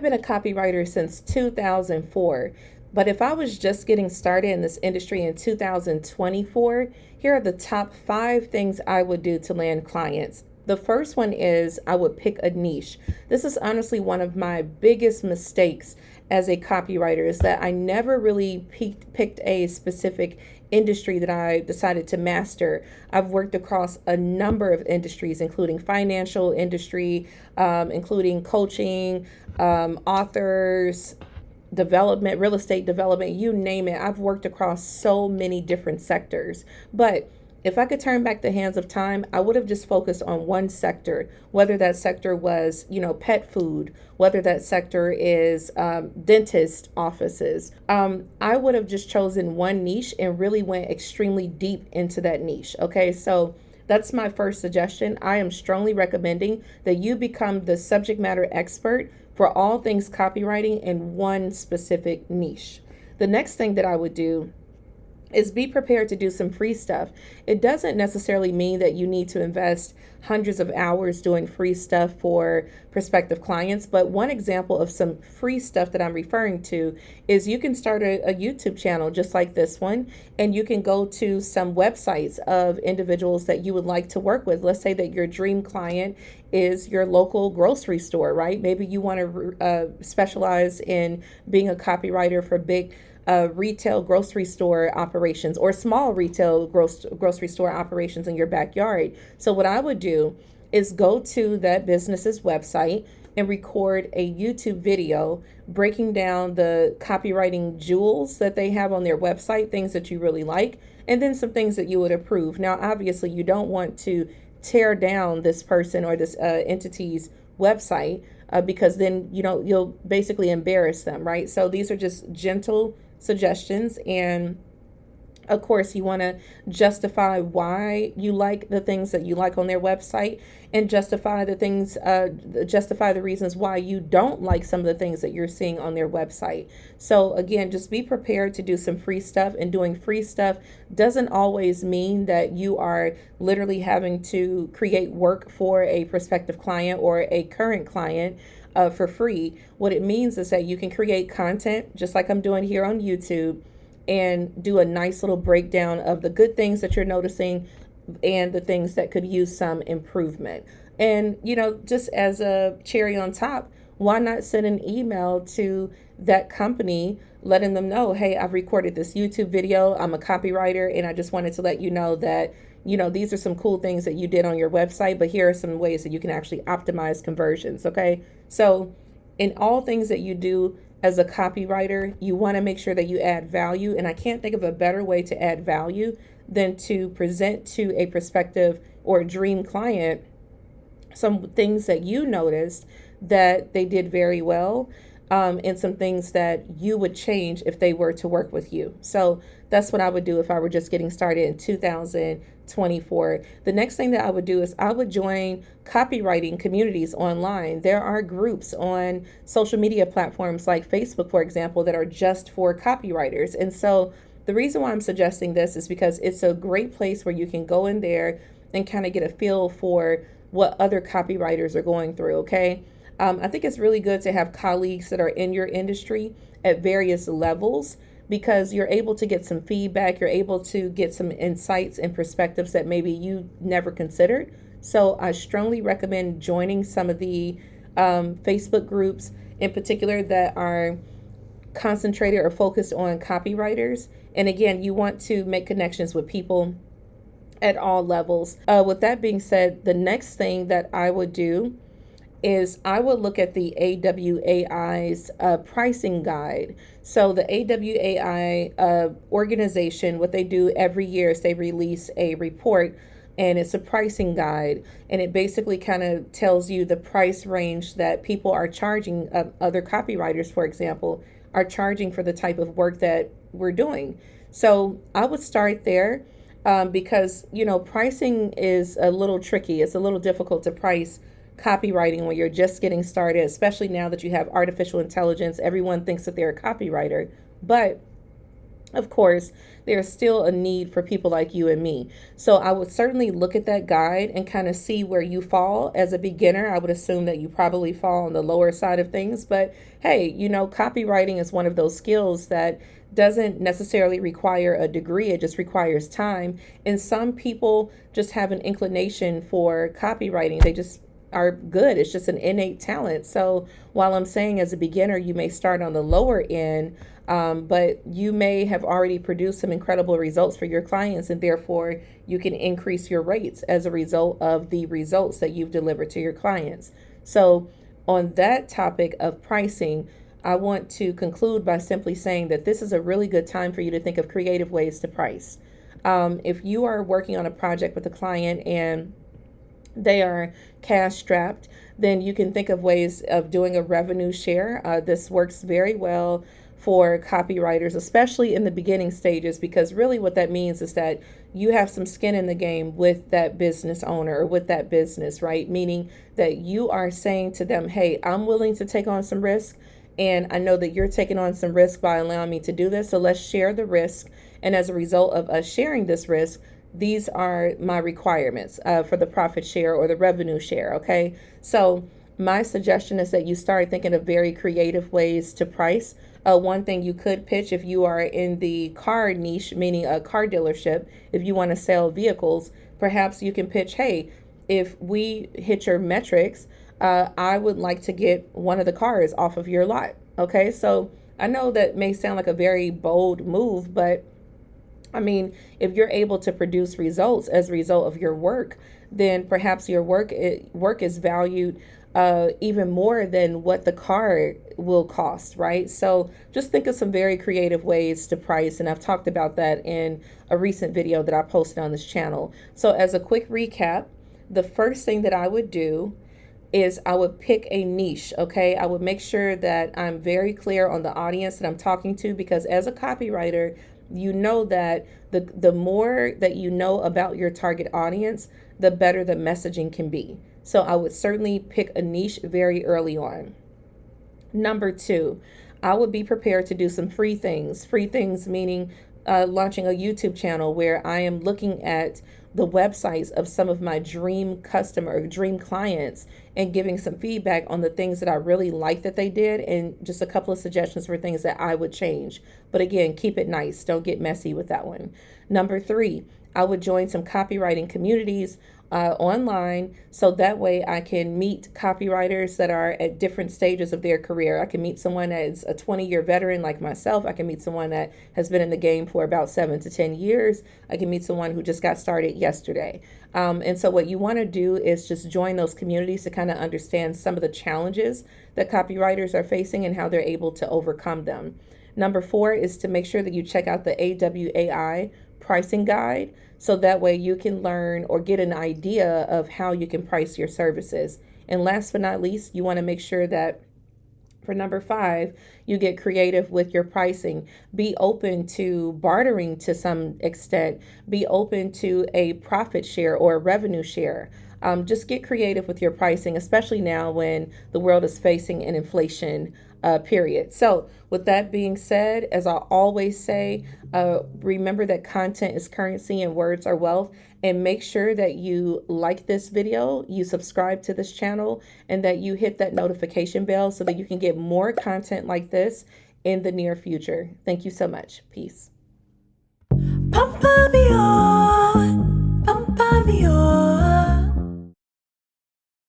been a copywriter since 2004. But if I was just getting started in this industry in 2024, here are the top 5 things I would do to land clients. The first one is I would pick a niche. This is honestly one of my biggest mistakes as a copywriter, is that I never really picked a specific industry that I decided to master. I've worked across a number of industries, including financial industry, including coaching, authors, development, real estate development, you name it. I've worked across so many different sectors. But if I could turn back the hands of time, I would have just focused on one sector, whether that sector was, pet food, whether that sector is dentist offices. I would have just chosen one niche and really went extremely deep into that niche. Okay, so that's my first suggestion. I am strongly recommending that you become the subject matter expert for all things copywriting in one specific niche. The next thing that I would do is be prepared to do some free stuff. It doesn't necessarily mean that you need to invest hundreds of hours doing free stuff for prospective clients, but one example of some free stuff that I'm referring to is you can start a YouTube channel just like this one, and you can go to some websites of individuals that you would like to work with. Let's say that your dream client is your local grocery store, right? Maybe you want to specialize in being a copywriter for big retail grocery store operations or small retail grocery store operations in your backyard. So what I would do is go to that business's website and record a YouTube video breaking down the copywriting jewels that they have on their website, things that you really like, and then some things that you would approve. Now, obviously, you don't want to tear down this person or this entity's website because then you'll basically embarrass them, right? So these are just gentle suggestions, and of course you want to justify why you like the things that you like on their website, and justify the reasons why you don't like some of the things that you're seeing on their website. So again, just be prepared to do some free stuff, and doing free stuff doesn't always mean that you are literally having to create work for a prospective client or a current client for free. What it means is that you can create content just like I'm doing here on YouTube and do a nice little breakdown of the good things that you're noticing and the things that could use some improvement. And, just as a cherry on top, why not send an email to that company letting them know, hey, I've recorded this YouTube video. I'm a copywriter, and I just wanted to let you know that these are some cool things that you did on your website, but here are some ways that you can actually optimize conversions. Okay. So in all things that you do as a copywriter, you want to make sure that you add value. And I can't think of a better way to add value than to present to a prospective or dream client some things that you noticed that they did very well, and some things that you would change if they were to work with you. So that's what I would do if I were just getting started in 2024. The next thing that I would do is I would join copywriting communities online. There are groups on social media platforms like Facebook, for example, that are just for copywriters. And so the reason why I'm suggesting this is because it's a great place where you can go in there and kind of get a feel for what other copywriters are going through, okay? I think it's really good to have colleagues that are in your industry at various levels, because you're able to get some feedback, you're able to get some insights and perspectives that maybe you never considered. So I strongly recommend joining some of the Facebook groups in particular that are concentrated or focused on copywriters. And again, you want to make connections with people at all levels. With that being said, the next thing that I would do is I would look at the AWAI's pricing guide. So the AWAI organization, what they do every year is they release a report, and it's a pricing guide, and it basically kind of tells you the price range that people are charging, other copywriters, for example, are charging for the type of work that we're doing. So I would start there because, pricing is a little tricky. It's a little difficult to price copywriting when you're just getting started, especially now that you have artificial intelligence. Everyone thinks that they're a copywriter, but Of course, there's still a need for people like you and me. So I would certainly look at that guide and kind of see where you fall as a beginner. I would assume that you probably fall on the lower side of things, but hey, copywriting is one of those skills that doesn't necessarily require a degree, it just requires time. And some people just have an inclination for copywriting. They just are good. It's just an innate talent. So while I'm saying as a beginner, you may start on the lower end, but you may have already produced some incredible results for your clients, and therefore you can increase your rates as a result of the results that you've delivered to your clients. So, on that topic of pricing, I want to conclude by simply saying that this is a really good time for you to think of creative ways to price. If you are working on a project with a client and they are cash strapped, then you can think of ways of doing a revenue share. This works very well for copywriters, especially in the beginning stages, because really what that means is that you have some skin in the game with that business owner or with that business, right? Meaning that you are saying to them, hey, I'm willing to take on some risk. And I know that you're taking on some risk by allowing me to do this. So let's share the risk. And as a result of us sharing this risk, these are my requirements for the profit share or the revenue share. Okay. So my suggestion is that you start thinking of very creative ways to price. One thing you could pitch if you are in the car niche, meaning a car dealership, if you want to sell vehicles, perhaps you can pitch, hey, if we hit your metrics, I would like to get one of the cars off of your lot. Okay, so I know that may sound like a very bold move, but I mean, if you're able to produce results as a result of your work, then perhaps your work is valued even more than what the car will cost, right? So just think of some very creative ways to price, and I've talked about that in a recent video that I posted on this channel. So as a quick recap, the first thing that I would do is I would pick a niche, okay? I would make sure that I'm very clear on the audience that I'm talking to, because as a copywriter, you know that the more that you know about your target audience, the better the messaging can be. So I would certainly pick a niche very early on. Number two, I would be prepared to do some free things. Free things meaning launching a YouTube channel where I am looking at the websites of some of my dream customer, dream clients, and giving some feedback on the things that I really like that they did, and just a couple of suggestions for things that I would change. But again, keep it nice. Don't get messy with that one. Number three, I would join some copywriting communities online, so that way I can meet copywriters that are at different stages of their career. I can meet someone that's a 20-year veteran like myself. I can meet someone that has been in the game for about 7 to 10 years. I can meet someone who just got started yesterday. And so what you want to do is just join those communities to kind of understand some of the challenges that copywriters are facing and how they're able to overcome them. Number four is to make sure that you check out the AWAI pricing guide, so that way you can learn or get an idea of how you can price your services. And last but not least, you want to make sure that for number five, you get creative with your pricing. Be open to bartering to some extent. Be open to a profit share or a revenue share. Just get creative with your pricing, especially now when the world is facing an inflation period. So with that being said, as I always say, remember that content is currency and words are wealth, and make sure that you like this video, you subscribe to this channel, and that you hit that notification bell so that you can get more content like this in the near future. Thank you so much. Peace. Pump me on, pump me on.